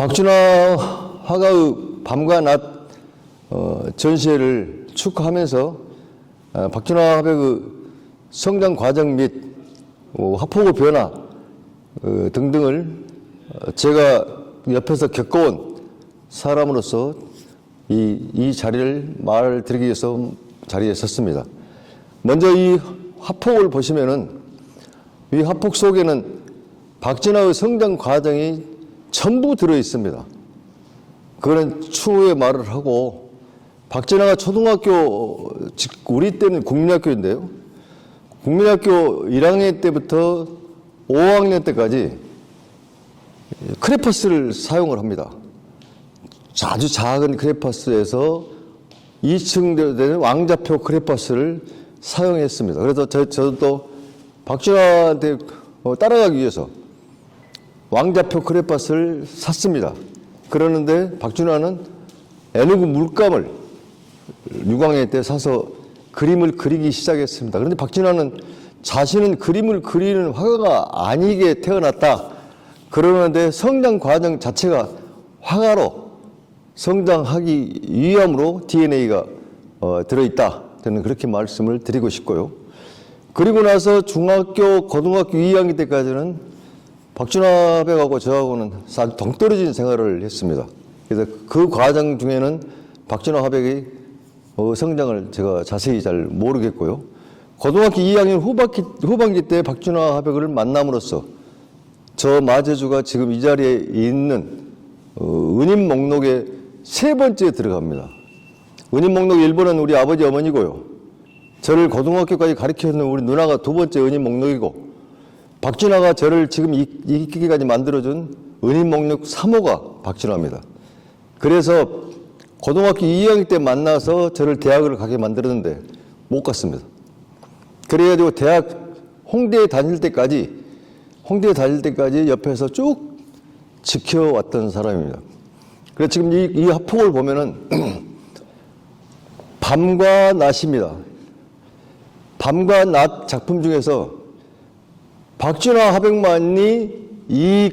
박준하 화가의 밤과 낮 전시회를 축하하면서 박준하 화백의 성장 과정 및 화폭의 변화 등등을 제가 옆에서 겪어온 사람으로서 이 자리를 말을 드리기 위해서 자리에 섰습니다. 먼저 이 화폭을 보시면은 이 화폭 속에는 박준하의 성장 과정이 전부 들어 있습니다. 그거는 추후에 말을 하고, 박준하가 초등학교, 우리 때는 국민학교인데요. 국민학교 1학년 때부터 5학년 때까지 크레파스를 사용을 합니다. 아주 작은 크레파스에서 2층 되는 왕자표 크레파스를 사용했습니다. 그래서 저도 또 박준하한테 따라가기 위해서 왕자표 크레파스를 샀습니다. 그러는데 박준하는 애누구 물감을 6학년 때 사서 그림을 그리기 시작했습니다. 그런데 박준하는 자신은 그림을 그리는 화가가 아니게 태어났다. 그러는데 성장 과정 자체가 화가로 성장하기 위함으로 DNA가 들어있다. 저는 그렇게 말씀을 드리고 싶고요. 그리고 나서 중학교, 고등학교 2학년 때까지는 박준하 백하고 저하고는 아주 동떨어진 생활을 했습니다. 그래서 그 과정 중에는 박준하 화백의 성장을 제가 자세히 잘 모르겠고요. 고등학교 2학년 후반기 때 박준하 화백을 만남으로써 저 마제주가 지금 이 자리에 있는 은인 목록에 3번째에 들어갑니다. 은인 목록 1번은 우리 아버지 어머니고요. 저를 고등학교까지 가르쳐주는 우리 누나가 2번째 은인 목록이고, 박준하가 저를 지금 이기까지 만들어준 은인 목록 3호가 박준하입니다. 그래서 고등학교 2학년 때 만나서 저를 대학을 가게 만들었는데 못 갔습니다. 그래가지고 대학 홍대에 다닐 때까지 옆에서 쭉 지켜왔던 사람입니다. 그래서 지금 이 화폭을 보면은 밤과 낮입니다. 밤과 낮 작품 중에서 박준하 화백만이 이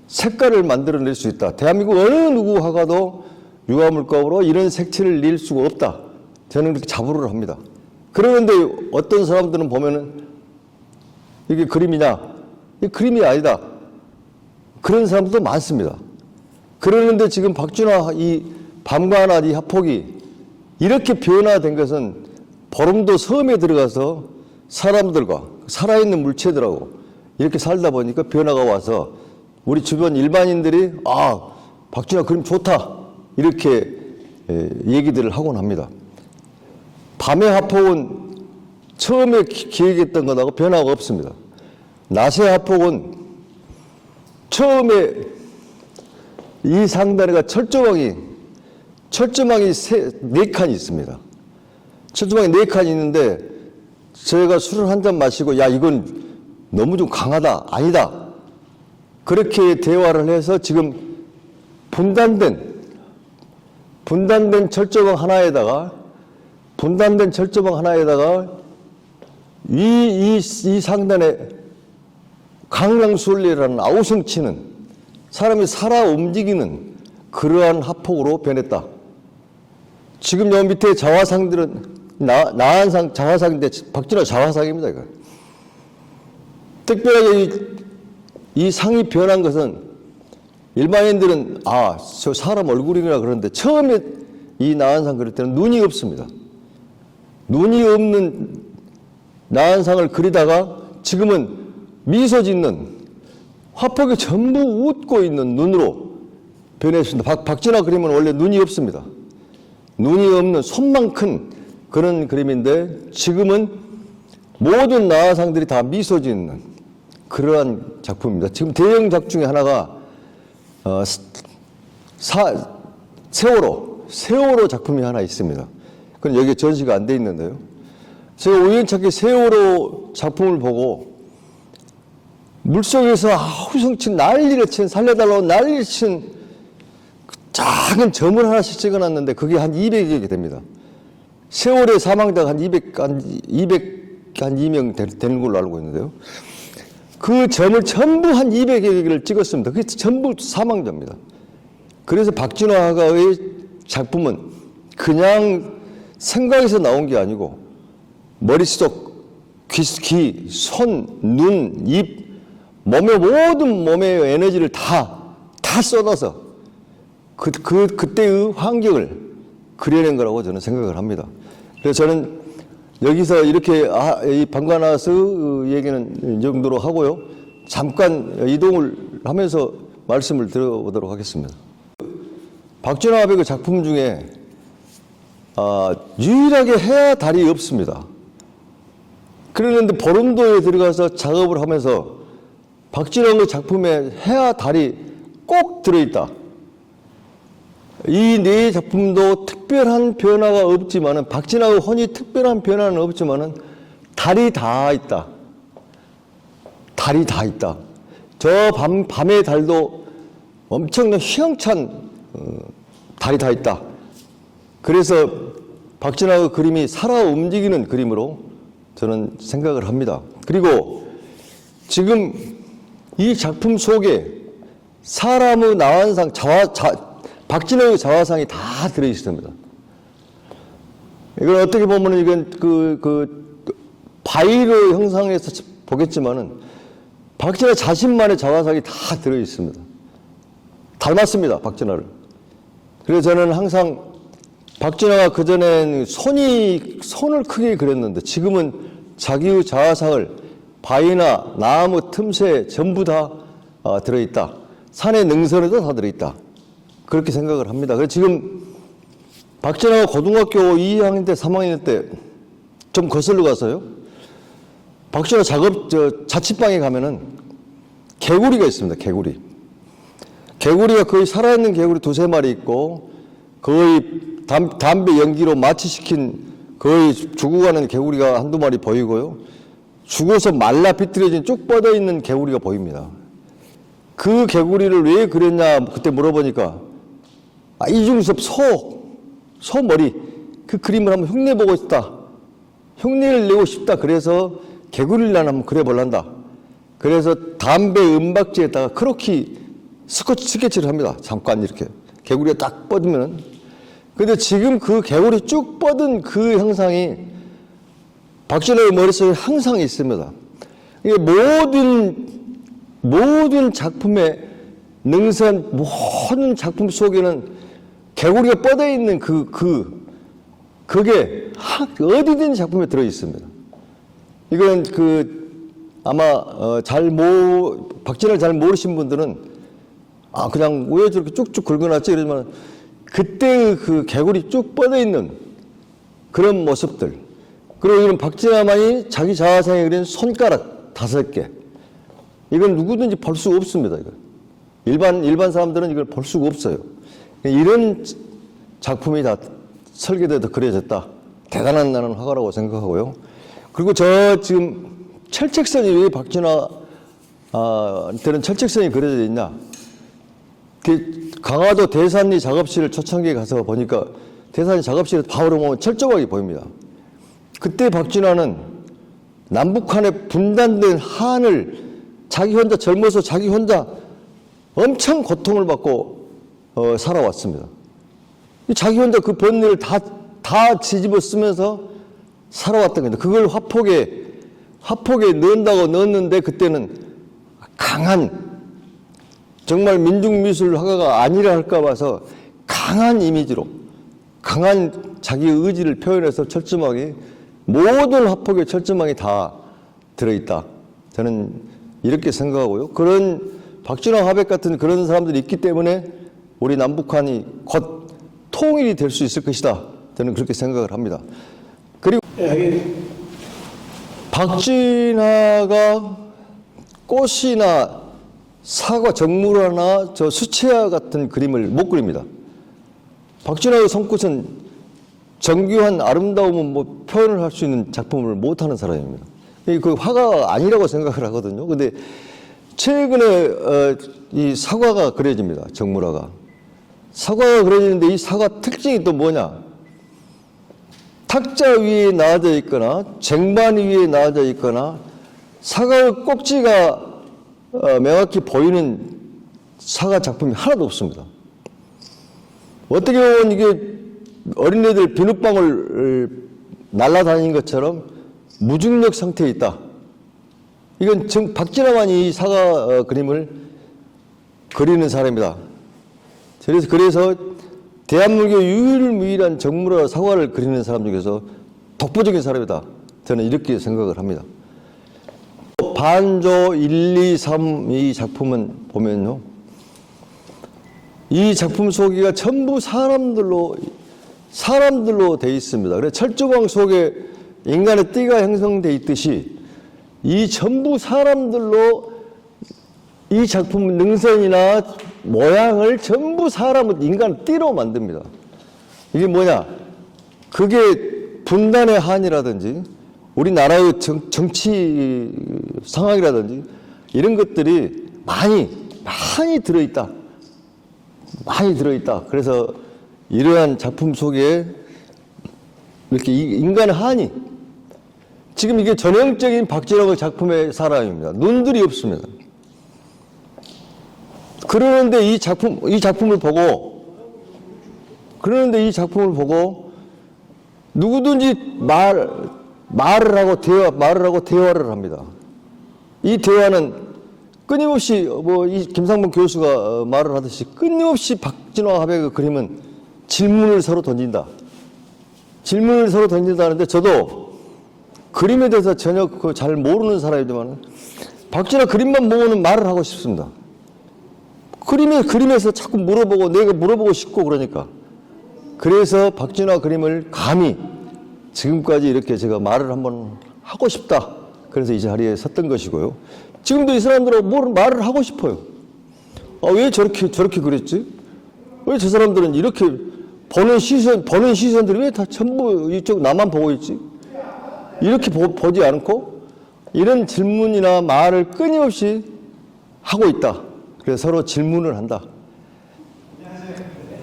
색깔을 만들어낼 수 있다. 대한민국 어느 누구 화가도 유화물감으로 이런 색채를 낼 수가 없다. 저는 그렇게 자부를 합니다. 그러는데 어떤 사람들은 보면은 이게 그림이냐? 이게 그림이 아니다. 그런 사람들도 많습니다. 그러는데 지금 박준하 이 밤과 낮 이 화폭이 이렇게 변화된 것은 보름도 섬에 들어가서 사람들과 살아있는 물체들하고 이렇게 살다 보니까 변화가 와서 우리 주변 일반인들이 박준하 그림 좋다 이렇게 얘기들을 하곤 합니다. 밤의 화폭은 처음에 기획했던 것하고 변화가 없습니다. 낮의 화폭은 처음에 이 상단에가 철조망이 4칸이 있습니다. 철조망이 4칸이 있는데 저희가 술을 한 잔 마시고 이건 너무 좀 강하다. 아니다. 그렇게 대화를 해서 지금 분단된 철조망 하나에다가 이 상단에 강랑술래라는 아우성치는 사람이 살아 움직이는 그러한 화폭으로 변했다. 지금 여 밑에 자화상들은 나한상 자화상인데 박준하 자화상입니다. 이거. 특별하게 이 상이 변한 것은 일반인들은 저 사람 얼굴이구나 그러는데 처음에 이 나한상 그릴 때는 눈이 없습니다. 눈이 없는 나한상을 그리다가 지금은 미소 짓는 화폭이 전부 웃고 있는 눈으로 변했습니다. 박준하 그림은 원래 눈이 없습니다. 눈이 없는 손만 큰 그런 그림인데 지금은 모든 나화상들이 다 미소 짓는 그러한 작품입니다. 지금 대형작 중에 하나가 세월호 작품이 하나 있습니다. 그건 여기에 전시가 안 돼 있는데요. 제가 우연찮게 세월호 작품을 보고 물속에서 후성친 난리를 친 살려달라고 난리를 친 작은 점을 하나씩 찍어놨는데 그게 한 200여 개 됩니다. 세월의 사망자가 한 202명 되는 걸로 알고 있는데요. 그 점을 전부 한 200여 개를 찍었습니다. 그게 전부 사망자입니다. 그래서 박진호 화가의 작품은 그냥 생각에서 나온 게 아니고 머릿속, 귀, 손, 눈, 입, 몸의 모든 몸의 에너지를 다 쏟아서 그때의 환경을 그려낸 거라고 저는 생각을 합니다. 그래서 저는 여기서 이렇게 이 방관하스 얘기는 이 정도로 하고요. 잠깐 이동을 하면서 말씀을 드려보도록 하겠습니다. 박진호 화백의 작품 중에 유일하게 해와 달이 없습니다. 그런데 보름도에 들어가서 작업을 하면서 박진호의 작품에 해와 달이 꼭 들어있다. 이 네 작품도 특별한 변화가 없지만은, 박진호의 혼이 특별한 변화는 없지만은 달이 다 있다. 달이 다 있다. 저 밤의 달도 엄청난 휘황찬 달이 다 있다. 그래서 박진호의 그림이 살아 움직이는 그림으로 저는 생각을 합니다. 그리고 지금 이 작품 속에 사람의 나환상, 박진호의 자화상이 다 들어있습니다. 이걸 어떻게 보면 이건 바위로 형상해서 보겠지만은 박진호 자신만의 자화상이 다 들어있습니다. 닮았습니다, 박진호를. 그래서 저는 항상 박진호가 그전엔 손을 크게 그렸는데 지금은 자기의 자화상을 바위나 나무 틈새에 전부 다 들어있다. 산의 능선에도 다 들어있다. 그렇게 생각을 합니다. 그래서 지금 박진호가 고등학교 2학년 때, 3학년 때 좀 거슬러 가서요. 박진호 자취방에 가면은 개구리가 있습니다. 개구리가 거의 살아있는 개구리 2-3마리 있고 거의 담배 연기로 마취시킨 거의 죽어가는 개구리가 1-2마리 보이고요. 죽어서 말라 비틀어진 쭉 뻗어있는 개구리가 보입니다. 그 개구리를 왜 그렸냐 그때 물어보니까 이중섭 소 머리 그 그림을 한번 흉내보고 싶다. 흉내를 내고 싶다. 그래서 개구리를 난 한번 그려볼란다. 그래서 담배 은박지에다가 크로키 스케치를 합니다. 잠깐 이렇게 개구리가 딱 뻗으면은. 근데 지금 그 개구리 쭉 뻗은 그 형상이 박진호의 머릿속에 항상 있습니다. 이게 모든 작품의 능선, 모든 작품 속에는 개구리가 뻗어 있는 그게 어디든 작품에 들어 있습니다. 이건 아마 박진호를 잘 모르신 분들은 그냥 왜 저렇게 쭉쭉 긁어놨지 이러지만 그때의 그 개구리 쭉 뻗어 있는 그런 모습들. 그리고 이런 박진호만이 자기 자화상에 그린 손가락 5개. 이건 누구든지 볼 수 없습니다. 일반 사람들은 이걸 볼 수가 없어요. 이런 작품이 다 설계돼서 그려졌다. 대단한 나는 화가라고 생각하고요. 그리고 지금 철책선이 왜 박진호한테는 철책선이 그려져 있냐. 강화도 대산리 작업실 초창기에 가서 보니까 대산리 작업실에 바로 보면 철조각이 보입니다. 그때 박진호는 남북한의 분단된 한을 자기 혼자 젊어서 자기 혼자 엄청 고통을 받고 살아왔습니다. 자기 혼자 그 번뇌를 다 뒤집어 쓰면서 살아왔던 겁니다. 그걸 화폭에 넣는다고 넣었는데 그때는 강한 정말 민중미술 화가가 아니라 할까 봐서 강한 이미지로 강한 자기의 의지를 표현해서 철조망이 모든 화폭에 철조망이 다 들어있다. 저는 이렇게 생각하고요. 그런 박진호 화백 같은 그런 사람들이 있기 때문에 우리 남북한이 곧 통일이 될 수 있을 것이다. 저는 그렇게 생각을 합니다. 그리고 박진호가 꽃이나 사과 정물화나 수채화 같은 그림을 못 그립니다. 박진호의 손끝은 정교한 아름다움을 표현을 할 수 있는 작품을 못하는 사람입니다. 그 화가가 아니라고 생각을 하거든요. 근데 최근에 이 사과가 그려집니다. 정물화가. 사과가 그려지는데 이 사과 특징이 또 뭐냐? 탁자 위에 나와져 있거나 쟁반 위에 나와져 있거나 사과의 꼭지가 명확히 보이는 사과 작품이 하나도 없습니다. 어떻게 보면 이게 어린애들 비눗방울 날아다니는 것처럼 무중력 상태에 있다. 이건 박진화만이 이 사과 그림을 그리는 사람이다. 그래서 대한민국 유일무이한 정물화 사과를 그리는 사람 중에서 독보적인 사람이다. 저는 이렇게 생각을 합니다. 반조 1, 2, 3 이 작품은 보면요. 이 작품 속이가 전부 사람들로 되어 있습니다. 그래서 철조망 속에 인간의 띠가 형성되어 있듯이 이 전부 사람들로 이 작품 능선이나 모양을 전부 인간 띠로 만듭니다. 이게 뭐냐? 그게 분단의 한이라든지 우리나라의 정치 상황이라든지 이런 것들이 많이 들어있다. 많이 들어있다. 그래서 이러한 작품 속에 이렇게 인간의 한이 지금 이게 전형적인 박진화 작품의 사람입니다. 눈들이 없습니다. 그러는데 이 작품을 보고 누구든지 말을 하고 대화를 합니다. 이 대화는 끊임없이 이 김상봉 교수가 말을 하듯이 끊임없이 박진화 화백의 그림은 질문을 서로 던진다는데 저도 그림에 대해서 전혀 잘 모르는 사람이지만 박진화 그림만 보고는 말을 하고 싶습니다. 그림에서 자꾸 물어보고 내가 물어보고 싶고 그러니까. 그래서 박진화 그림을 감히 지금까지 이렇게 제가 말을 한번 하고 싶다. 그래서 이 자리에 섰던 것이고요. 지금도 이 사람들하고 말을 하고 싶어요. 왜 저렇게 그랬지? 왜 저 사람들은 이렇게 보는 시선들이 왜 다 전부 이쪽 나만 보고 있지? 이렇게 보지 않고 이런 질문이나 말을 끊임없이 하고 있다. 그래서 서로 질문을 한다.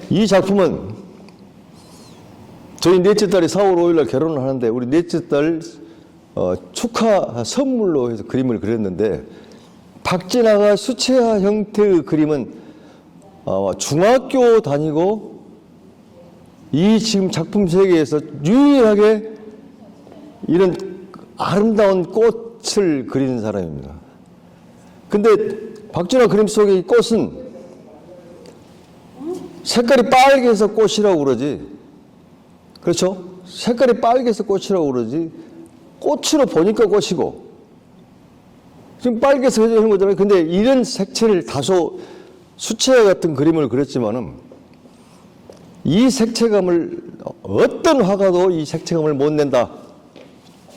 이 작품은 저희 넷째 딸이 4월 5일 날 결혼을 하는데 우리 넷째 딸 축하 선물로 해서 그림을 그렸는데 박진화가 수채화 형태의 그림은 중학교 다니고 이 지금 작품 세계에서 유일하게 이런 아름다운 꽃을 그리는 사람입니다. 근데 박진화 그림 속의 이 꽃은 색깔이 빨개서 꽃이라고 그러지. 그렇죠? 색깔이 빨개서 꽃이라고 그러지. 꽃으로 보니까 꽃이고. 지금 빨개서 그런 거잖아요. 근데 이런 색채를 다소 수채화 같은 그림을 그렸지만은 이 색채감을 어떤 화가도 이 색채감을 못 낸다.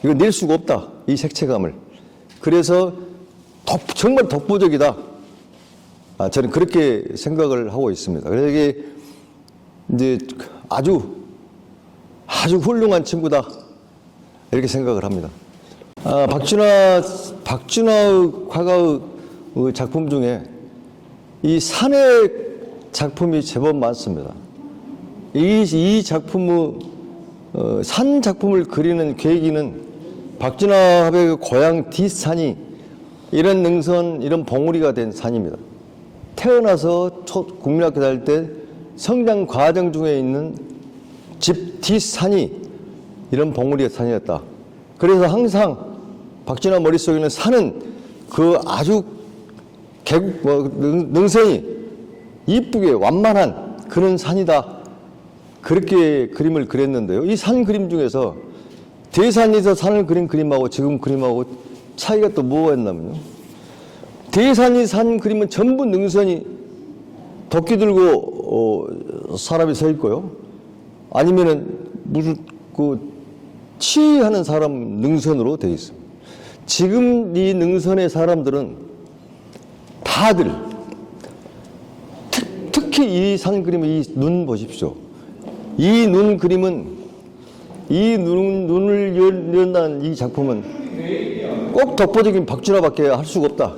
이거 낼 수가 없다. 이 색채감을. 그래서 정말 독보적이다. 저는 그렇게 생각을 하고 있습니다. 그래서 이게 이제 아주 훌륭한 친구다. 이렇게 생각을 합니다. 박진화 화가의 작품 중에 이 산의 작품이 제법 많습니다. 이 작품의 산 작품을 그리는 계기는 박진화 화백의 고향 뒷산이 이런 능선, 이런 봉우리가 된 산입니다. 태어나서 국민학교 다닐 때 성장 과정 중에 있는 집 뒷산이 이런 봉우리의 산이었다. 그래서 항상 박진화 머릿속에는 산은 그 아주 능선이 이쁘게 완만한 그런 산이다. 그렇게 그림을 그렸는데요. 이 산 그림 중에서 대산에서 산을 그린 그림하고 지금 그림하고 차이가 또 뭐가 있냐면요. 대산이 산 그림은 전부 능선이 도끼 들고 사람이 서 있고요. 아니면은 무슨 치하는 사람 능선으로 되어 있습니다. 지금 이 능선의 사람들은 다들 특히 이 산 그림의 이 눈 보십시오. 이 눈 그림은 이 눈을 연한 이 작품은 꼭 독보적인 박진화밖에 할 수가 없다.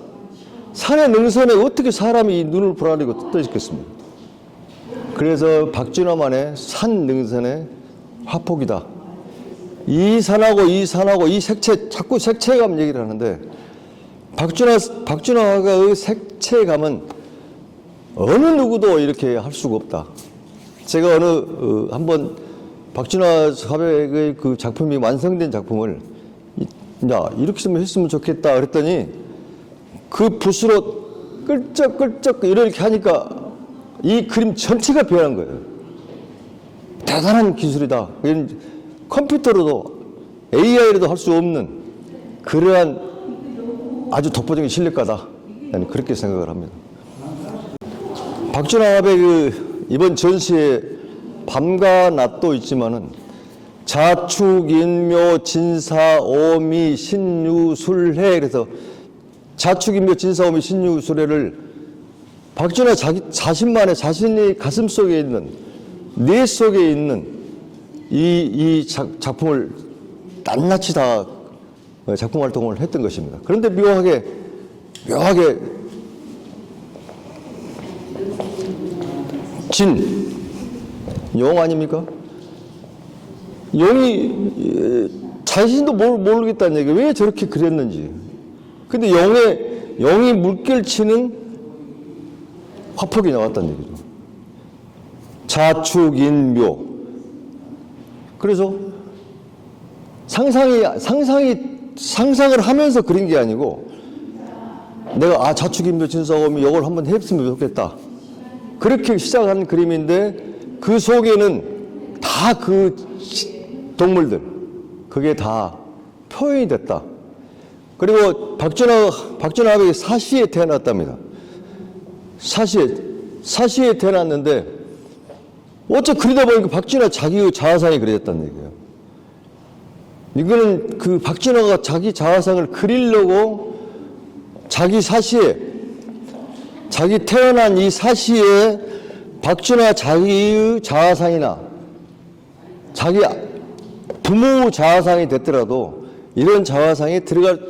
산의 능선에 어떻게 사람이 이 눈을 부라리고 떠 있겠습니까? 그래서 박진화만의 산 능선의 화폭이다. 이 산하고 이 색채, 자꾸 색채감 얘기를 하는데 박준하의 색채감은 어느 누구도 이렇게 할 수가 없다. 제가 한번 박준하 화백의 그 작품이 완성된 작품을 야, 이렇게 했으면 좋겠다 그랬더니 그 붓으로 끌쩍끌쩍 이렇게 하니까 이 그림 전체가 변한 거예요. 대단한 기술이다. 컴퓨터로도 AI로도 할 수 없는 그러한 아주 독보적인 실력가다. 나는 그렇게 생각을 합니다. 박준하 화백의 이번 전시에 밤과 낮도 있지만은 자축, 인묘, 진사, 오미, 신유, 술해. 그래서 자축, 인묘, 진사, 오미, 신유, 술해를 박준하 자신만의 자신의 가슴 속에 있는 뇌 속에 있는 이 작품을 낱낱이 다 작품 활동을 했던 것입니다. 그런데 묘하게 용 아닙니까? 용이 자신도 모르겠다는 얘기예요. 왜 저렇게 그렸는지. 근데 용이 물결치는 화폭이 나왔다는 얘기죠. 자축인묘. 그래서 상상을 하면서 그린 게 아니고 내가 자축인묘 진사오미 이걸 한번 했으면 좋겠다. 그렇게 시작한 그림인데 그 속에는 다 그 동물들 그게 다 표현이 됐다. 그리고 박준하 화백이 사시에 태어났답니다. 사시에 태어났는데 어째 그리다 보니까 박준하 자기의 자화상이 그려졌다는 얘기예요. 이거는 그 박준하가 자기 자화상을 그리려고 자기 태어난 이 사시에 박준하 자기의 자화상이나 자기 부모 자화상이 됐더라도 이런 자화상이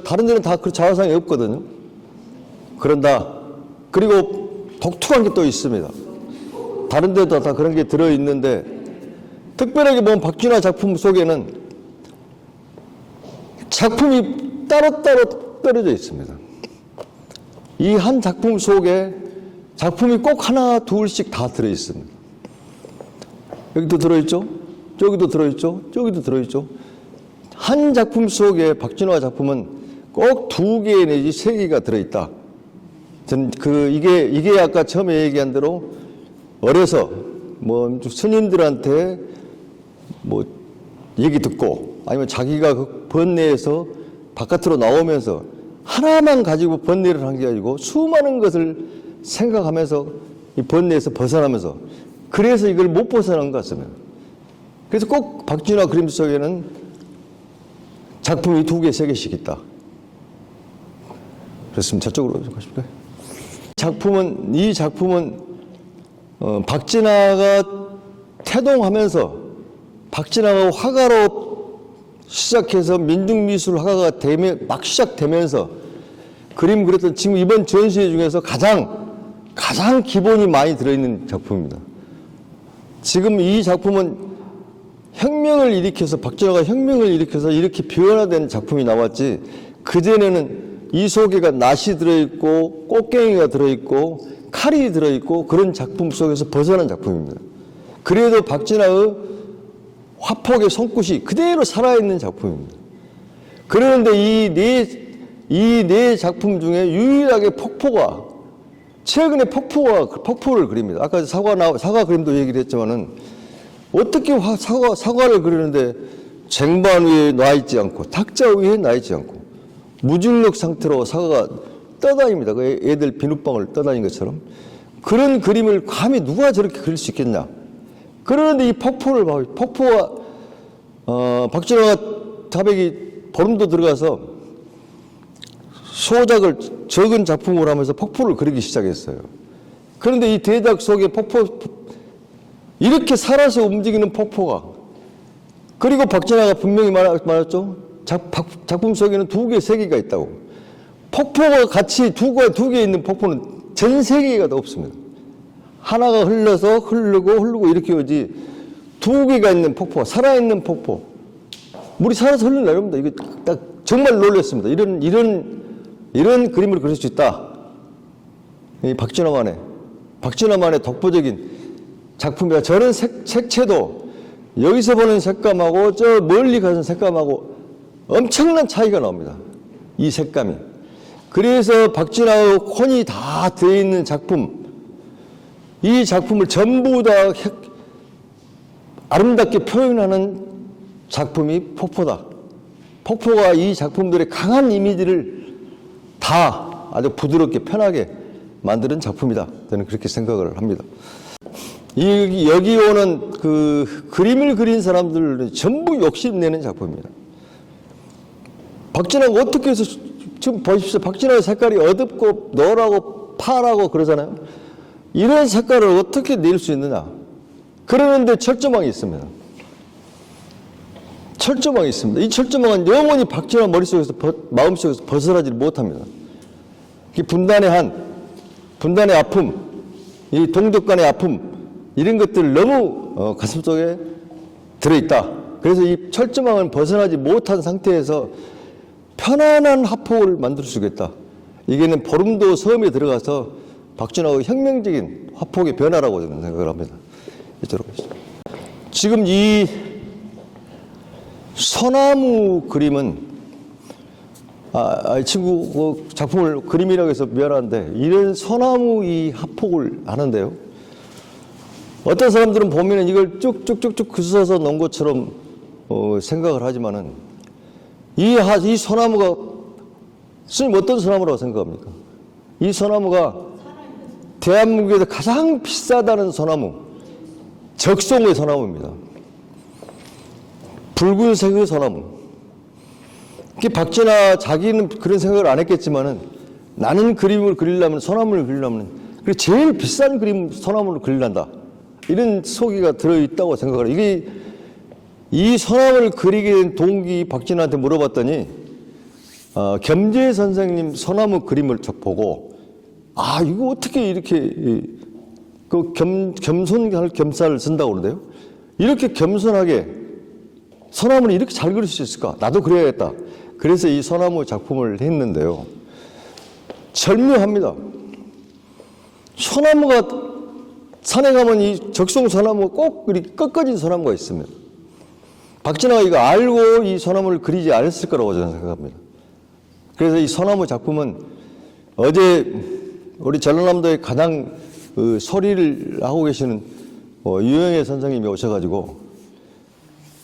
다른 데는 다 그 자화상이 없거든요. 그런다. 그리고 독특한 게 또 있습니다. 다른 데도 다 그런 게 들어있는데 특별하게 보면 박준하 작품 속에는 작품이 따로따로 떨어져 있습니다. 이 한 작품 속에 작품이 꼭 하나 둘씩 다 들어있습니다. 여기도 들어있죠? 저기도 들어있죠? 저기도 들어있죠? 한 작품 속에 박준하 작품은 꼭 2개 내지 3개가 들어있다. 저는 이게 아까 처음에 얘기한 대로 어려서 스님들한테 얘기 듣고 아니면 자기가 그 번뇌에서 바깥으로 나오면서 하나만 가지고 번뇌를 한 게 아니고 수많은 것을 생각하면서 이 번뇌에서 벗어나면서 그래서 이걸 못 벗어난 것 같습니다. 그래서 꼭 박준하 그림 속에는 작품이 2개, 3개씩 있다. 그렇습니다. 저쪽으로 가실까요? 이 작품은 박진하가 태동하면서 박진하가 화가로 시작해서 민중미술 화가가 막 시작되면서 그림 그렸던 지금 이번 전시회 중에서 가장 기본이 많이 들어있는 작품입니다. 지금 이 작품은 박진하가 혁명을 일으켜서 이렇게 변화된 작품이 나왔지 그전에는 이소개가 낫이 들어있고 꽃갱이가 들어있고 칼이 들어있고 그런 작품 속에서 벗어난 작품입니다. 그래도 박진하의 화폭의 손끝이 그대로 살아있는 작품입니다. 그런데 이 네 작품 중에 유일하게 최근에 폭포를 그립니다. 아까 사과 그림도 얘기를 했지만은 어떻게 사과를 그리는데 쟁반 위에 놔있지 않고 탁자 위에 놔있지 않고 무중력 상태로 사과가 떠다닙니다. 그 애들 비눗방울 떠다닌 것처럼. 그런 그림을 감히 누가 저렇게 그릴 수 있겠냐. 그런데 이 폭포가 박준하 화백이 보름도 들어가서 소작을 적은 작품을 하면서 폭포를 그리기 시작했어요. 그런데 이 대작 속에 이렇게 살아서 움직이는 폭포가 그리고 박진하가 분명히 말했죠. 작품 속에는 2개, 3개가 있다고. 폭포가 같이 두 개 있는 폭포는 전 세계가 다 없습니다. 하나가 흐르고 이렇게 오지 2개가 있는 폭포, 살아있는 폭포. 물이 살아서 흘러내려옵니다. 이거 딱 정말 놀랐습니다. 이런 이런 그림을 그릴 수 있다. 이 박진화만의 독보적인 작품이라 저런 색채도 여기서 보는 색감하고 저 멀리 가는 색감하고 엄청난 차이가 나옵니다. 이 색감이. 그래서 박진화의 혼이 다 들어있는 작품, 이 작품을 전부 다 아름답게 표현하는 작품이 폭포다. 폭포가 이 작품들의 강한 이미지를 다 아주 부드럽게 편하게 만드는 작품이다. 저는 그렇게 생각을 합니다. 여기 오는 그 그림을 그린 사람들은 전부 욕심내는 작품입니다. 박진화가 어떻게 해서, 지금 보십시오. 박진화의 색깔이 어둡고 노랗고 파랗고 그러잖아요. 이런 색깔을 어떻게 낼 수 있느냐. 그러는데 철조망이 있습니다. 철조망이 있습니다. 이 철조망은 영원히 박진화 머릿속에서, 마음속에서 벗어나지 못합니다. 이 분단의 아픔, 이 동족 간의 아픔, 이런 것들 너무 가슴속에 들어있다. 그래서 이 철조망은 벗어나지 못한 상태에서 편안한 화폭을 만들 수 있겠다. 이게는 보름도 섬에 들어가서 박진화의 혁명적인 화폭의 변화라고 저는 생각을 합니다. 이쪽으로 보시죠. 지금 이 소나무 그림은 이 친구 작품을 그림이라고 해서 미안한데 이런 소나무 이 화폭을 하는데요. 어떤 사람들은 보면 이걸 쭉쭉쭉쭉 그려서 놓은 것처럼 생각을 하지만은 이 소나무가 스님 어떤 소나무라고 생각합니까? 이 소나무가 대한민국에서 가장 비싸다는 소나무, 적송의 소나무입니다. 붉은색의 소나무. 박진화 자기는 그런 생각을 안 했겠지만은 나는 그림을 그리려면 소나무를 그리려면 제일 비싼 그림 소나무를 그리란다. 이런 속의가 들어있다고 생각을 해요. 이게 이 소나무를 그리게 된 동기 박진화한테 물어봤더니 겸재 선생님 소나무 그림을 보고 이거 어떻게 이렇게 겸손할 겸사를 쓴다고 그러대요. 이렇게 겸손하게 소나무를 이렇게 잘 그릴 수 있을까? 나도 그래야겠다. 그래서 이 소나무 작품을 했는데요. 절묘합니다. 소나무가 산에 가면 이 적송 소나무가 꼭 꺾어진 소나무가 있습니다. 박진화가 이거 알고 이 소나무를 그리지 않았을 거라고 저는 생각합니다. 그래서 이 소나무 작품은 어제 우리 전라남도에 가장 소리를 하고 계시는 유영애 선생님이 오셔가지고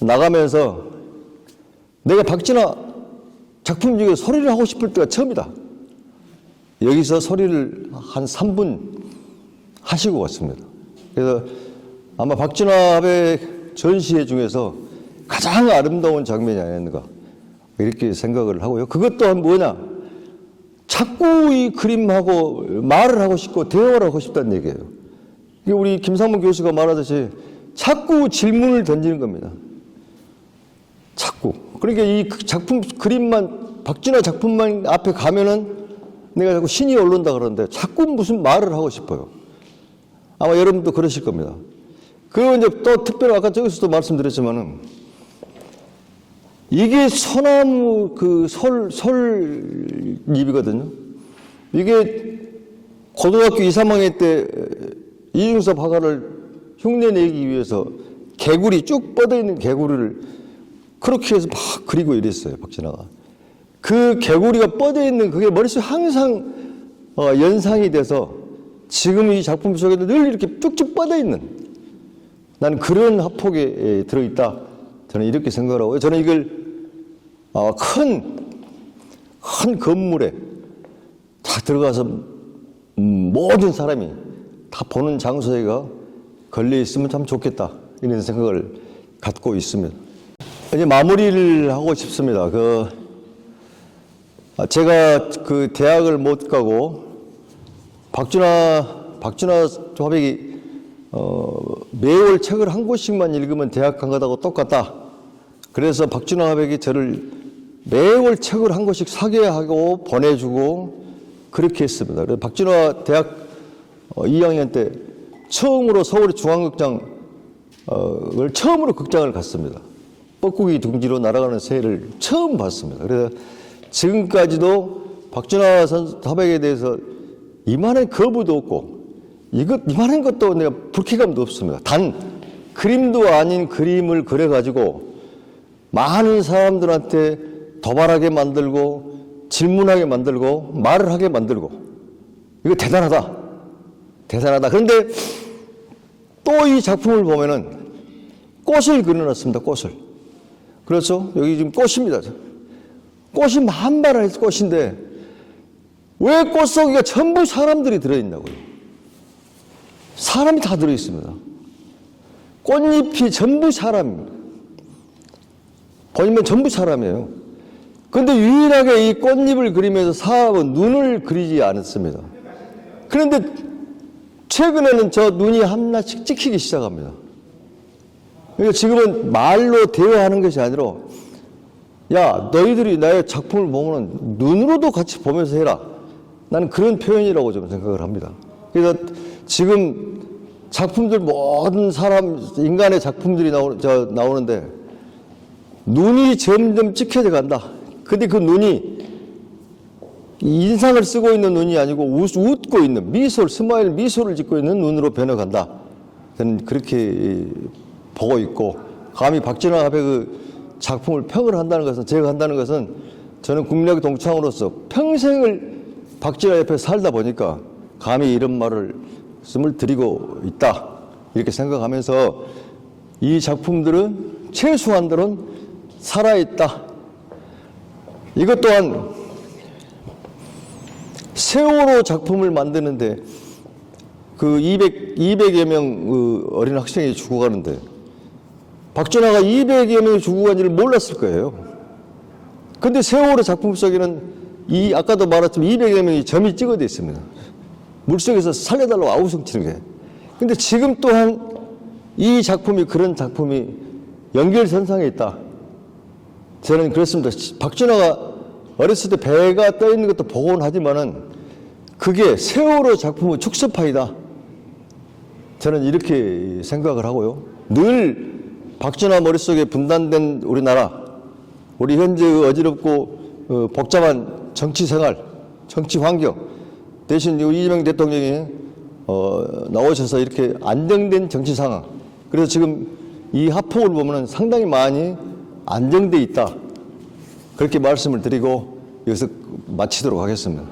나가면서 내가 박진화 작품 중에 소리를 하고 싶을 때가 처음이다. 여기서 소리를 한 3분 하시고 왔습니다. 그래서 아마 박진화의 전시회 중에서 가장 아름다운 장면이 아니었는가 이렇게 생각을 하고요. 그것 또한 뭐냐? 자꾸 이 그림하고 말을 하고 싶고 대화를 하고 싶다는 얘기예요. 이게 우리 김상문 교수가 말하듯이 자꾸 질문을 던지는 겁니다. 자꾸. 그러니까 이 작품 그림만 박진화 작품만 앞에 가면은 내가 자꾸 신이 오른다 그러는데 자꾸 무슨 말을 하고 싶어요. 아마 여러분도 그러실 겁니다. 그리고 이제 또 특별히 아까 저기서도 말씀드렸지만은 이게 소나무 솔잎이거든요. 이게 고등학교 2, 3학년 때 이중섭 화가를 흉내내기 위해서 개구리 쭉 뻗어있는 개구리를 그렇게 해서 막 그리고 이랬어요. 박진화가. 그 개구리가 뻗어있는 그게 머릿속에 항상 연상이 돼서 지금 이 작품 속에도 늘 이렇게 쭉쭉 뻗어있는 나는 그런 화폭에 들어있다. 저는 이렇게 생각을 하고요. 저는 이걸 큰 건물에 다 들어가서 모든 사람이 다 보는 장소에가 걸려있으면 참 좋겠다. 이런 생각을 갖고 있습니다. 이제 마무리를 하고 싶습니다. 제가 그 대학을 못 가고 박진화 화백이 매월 책을 한 권씩만 읽으면 대학 간 것하고 똑같다. 그래서 박진화 화백이 저를 매월 책을 한 권씩 사게 하고 보내주고 그렇게 했습니다. 그래서 박진화 대학 2학년 때 처음으로 서울의 중앙극장을 처음으로 극장을 갔습니다. 뻐꾸기 둥지로 날아가는 새를 처음 봤습니다. 그래서 지금까지도 박준하 선수 화백에 대해서 이만한 거부도 없고 이만한 것도 내가 불쾌감도 없습니다. 단 그림도 아닌 그림을 그려가지고 많은 사람들한테 도발하게 만들고 질문하게 만들고 말을 하게 만들고 이거 대단하다. 대단하다. 그런데 또 이 작품을 보면은 꽃을 그려놨습니다. 꽃을. 그렇죠? 여기 지금 꽃입니다. 꽃이 만발한 꽃인데 왜 꽃 속에 전부 사람들이 들어있냐고요. 사람이 다 들어있습니다. 꽃잎이 전부 사람입니다. 보시면 전부 사람이에요. 그런데 유일하게 이 꽃잎을 그리면서 사람은 눈을 그리지 않았습니다. 그런데 최근에는 저 눈이 하나씩 찍히기 시작합니다. 그러니까 지금은 말로 대화하는 것이 아니라 야 너희들이 나의 작품을 보면 눈으로도 같이 보면서 해라. 나는 그런 표현이라고 좀 생각을 합니다. 그래서 지금 작품들 모든 사람 인간의 작품들이 나오는데 눈이 점점 찍혀져 간다. 근데 그 눈이 인상을 쓰고 있는 눈이 아니고 웃고 있는 스마일 미소를 짓고 있는 눈으로 변해간다. 저는 그렇게 보고 있고 감히 박준하 화백의 그 작품을 평을 한다는 것은 제가 한다는 것은 저는 국민학 동창으로서 평생을 박준하 옆에 살다 보니까 감히 이런 말씀을 드리고 있다. 이렇게 생각하면서 이 작품들은 최소한들은 살아있다. 이것 또한 세월호 작품을 만드는데 그 200여 명 어린 학생이 죽어가는데 박준하가 200여 명이 죽어간지를 몰랐을 거예요. 근데 세월호 작품 속에는 아까도 말했지만 200여 명이 점이 찍어져 있습니다. 물속에서 살려달라고 아우성 치는 게. 근데 지금 또한 이 작품이 그런 작품이 연결선상에 있다. 저는 그렇습니다. 박준하가 어렸을 때 배가 떠 있는 것도 보곤 하지만은 그게 세월호 작품의 축소판이다. 저는 이렇게 생각을 하고요. 늘 박준하 머릿속에 분단된 우리나라, 우리 현재의 어지럽고 복잡한 정치 생활, 정치 환경 대신 이재명 대통령이 나오셔서 이렇게 안정된 정치 상황. 그래서 지금 이 하폭을 보면은 상당히 많이 안정돼 있다. 그렇게 말씀을 드리고 여기서 마치도록 하겠습니다.